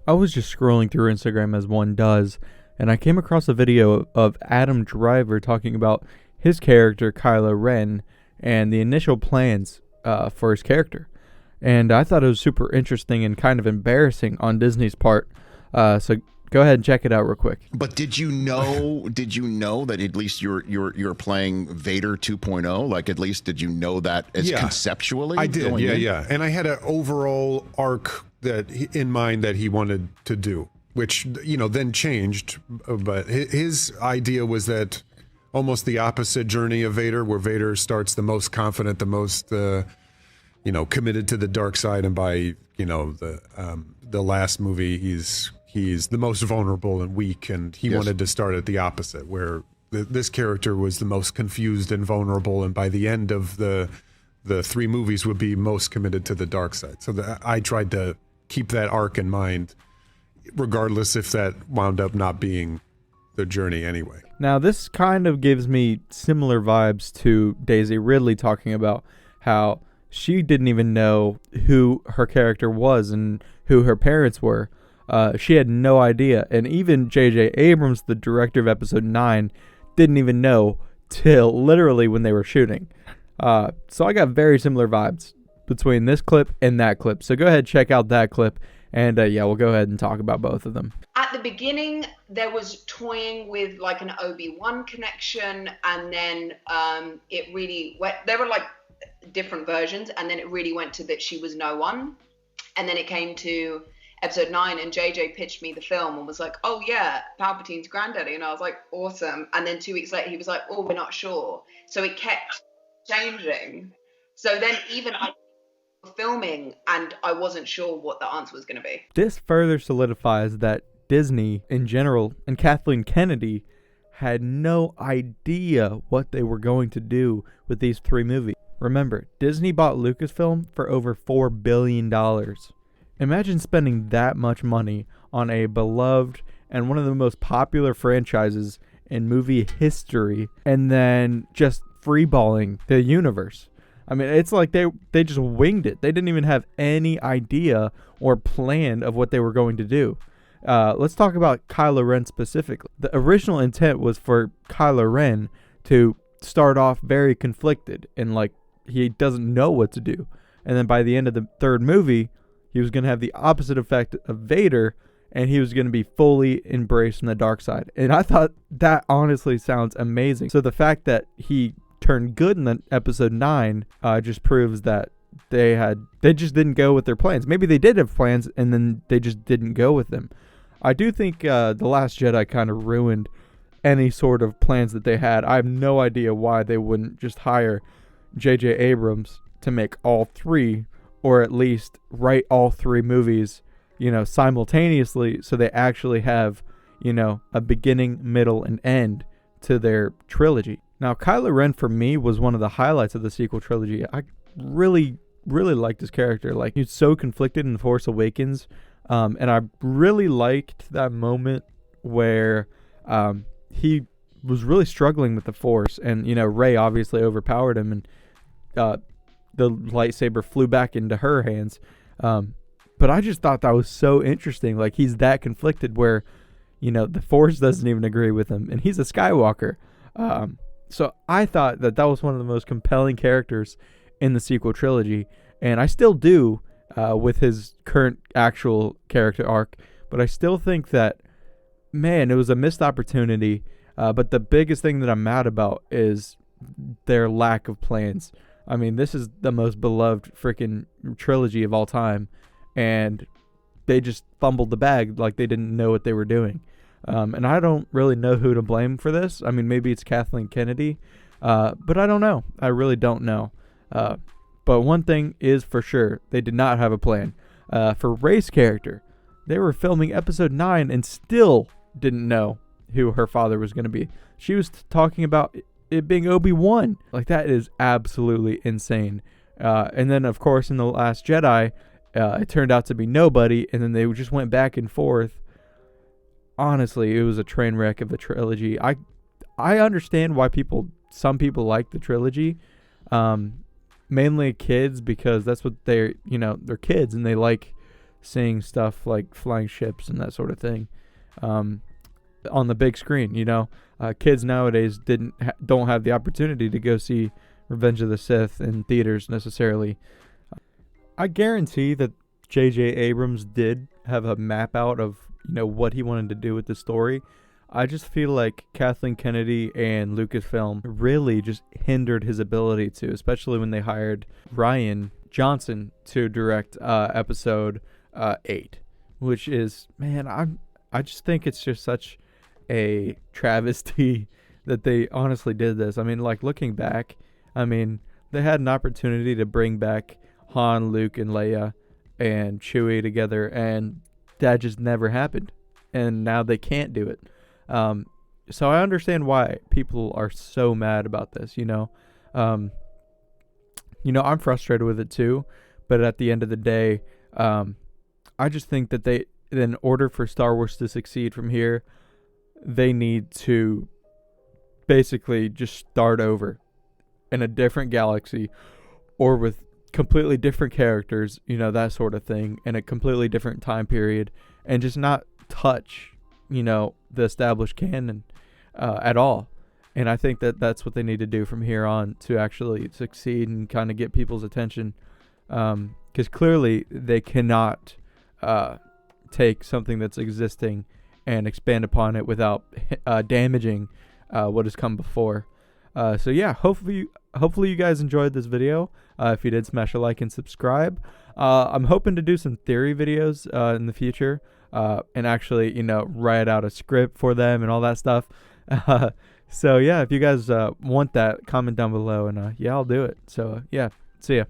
I was just scrolling through Instagram as one does, and I came across a video of Adam Driver talking about his character, Kylo Ren, and the initial plans for his character. And I thought it was super interesting and kind of embarrassing on Disney's part. So go ahead and check it out real quick. But did you know that at least you're playing Vader 2.0? Like, at least did you know that as conceptually? I did, yeah. And I had an overall arc in mind that he wanted to do, which, then changed. But his idea was that almost the opposite journey of Vader, where Vader starts the most confident, the most, committed to the dark side. And by, the last movie, he's the most vulnerable and weak. And he wanted to start at the opposite, where this character was the most confused and vulnerable. And by the end of the three movies would be most committed to the dark side. So I tried to keep that arc in mind, regardless if that wound up not being the journey anyway. Now, this kind of gives me similar vibes to Daisy Ridley talking about how she didn't even know who her character was and who her parents were. She had no idea. And even J.J. Abrams, the director of Episode 9, didn't even know till literally when they were shooting. So I got very similar vibes between this clip and that clip. So go ahead, check out that clip. And we'll go ahead and talk about both of them. At the beginning, there was toying with like an Obi-Wan connection, and then it really went. There were like different versions, and then it really went to that she was no one. And then it came to Episode 9, and JJ pitched me the film and was like, "Oh yeah, Palpatine's granddaddy," and I was like, "Awesome." And then 2 weeks later, he was like, "Oh, we're not sure." So it kept changing. So then even I filming and I wasn't sure what the answer was going to be. This further solidifies that Disney in general and Kathleen Kennedy had no idea what they were going to do with these three movies. Remember, Disney bought Lucasfilm for over $4 billion. Imagine spending that much money on a beloved and one of the most popular franchises in movie history, and then just freeballing the universe. I mean, it's like they just winged it. They didn't even have any idea or plan of what they were going to do. Let's talk about Kylo Ren specifically. The original intent was for Kylo Ren to start off very conflicted and like he doesn't know what to do. And then by the end of the third movie, he was going to have the opposite effect of Vader, and he was going to be fully embraced in the dark side. And I thought that honestly sounds amazing. So the fact that he turned good in the Episode 9 just proves that they just didn't go with their plans. Maybe they did have plans and then they just didn't go with them. I do think The Last Jedi kind of ruined any sort of plans that they had. I have no idea why they wouldn't just hire J.J. Abrams to make all three, or at least write all three movies, simultaneously, so they actually have, a beginning, middle, and end to their trilogy. Now, Kylo Ren, for me, was one of the highlights of the sequel trilogy. I really, really liked his character. Like, he's so conflicted in The Force Awakens. And I really liked that moment where he was really struggling with the Force. And, Rey obviously overpowered him. And the lightsaber flew back into her hands. But I just thought that was so interesting. Like, he's that conflicted where, the Force doesn't even agree with him. And he's a Skywalker. So I thought that was one of the most compelling characters in the sequel trilogy. And I still do with his current actual character arc. But I still think that, man, it was a missed opportunity. But the biggest thing that I'm mad about is their lack of plans. I mean, this is the most beloved freaking trilogy of all time. And they just fumbled the bag like they didn't know what they were doing. And I don't really know who to blame for this. I mean, maybe it's Kathleen Kennedy, but I don't know. I really don't know. But one thing is for sure, they did not have a plan. For Rey's character, they were filming Episode 9 and still didn't know who her father was going to be. She was talking about it being Obi-Wan. Like, that is absolutely insane. And then, of course, in The Last Jedi, it turned out to be nobody, and then they just went back and forth. Honestly, it was a train wreck of a trilogy. I understand why some people like the trilogy, mainly kids, because that's what they're kids and they like seeing stuff like flying ships and that sort of thing on the big screen. Kids nowadays don't have the opportunity to go see Revenge of the Sith in theaters necessarily. I guarantee that J.J. Abrams did have a map out of what he wanted to do with the story. I just feel like Kathleen Kennedy and Lucasfilm really just hindered his ability to, especially when they hired Rian Johnson to direct episode 8, which is, man, I just think it's just such a travesty that they honestly did this. I mean, like, looking back, they had an opportunity to bring back Han, Luke, and Leia and Chewie together, and that just never happened. And now they can't do it. So I understand why people are so mad about this. I'm frustrated with it too, but at the end of the day, I just think that in order for Star Wars to succeed from here, they need to basically just start over in a different galaxy, or with completely different characters, that sort of thing, in a completely different time period, and just not touch, the established canon at all. And I think that that's what they need to do from here on to actually succeed and kind of get people's attention, because clearly they cannot take something that's existing and expand upon it without damaging what has come before. So yeah, hopefully you guys enjoyed this video. If you did, smash a like and subscribe. I'm hoping to do some theory videos in the future, and actually, write out a script for them and all that stuff. So yeah, if you guys want that, comment down below, and yeah, I'll do it. So yeah, see ya.